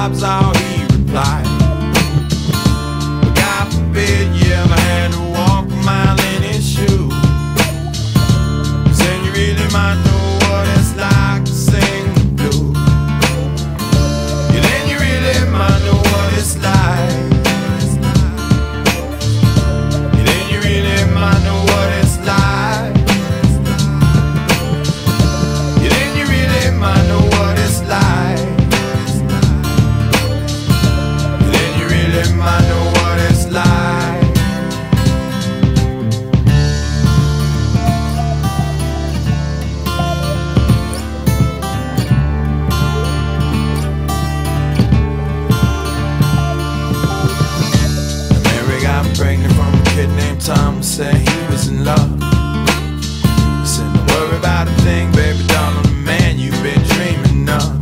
job's all he replied. But God forbid you ever had to walk a mile in his shoes, 'cause then you really might know what it's like to sing the blues. Yeah, then you really might know what it's like. Yeah, then you really might know what it's like. Yeah, then you really might know what it's like. Yeah, then you really might know what it's like. Mary got pregnant from a kid named Tom, said he was in love. Said, don't worry about a thing, baby doll, I'm the man you've been dreaming of.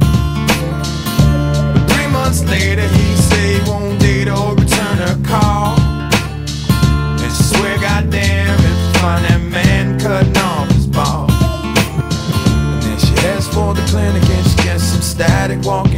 But 3 months later he said he won't date or return her call. And she swear, goddamn, if you find that man cutting off his balls. And then she heads for the clinic and she gets some static walking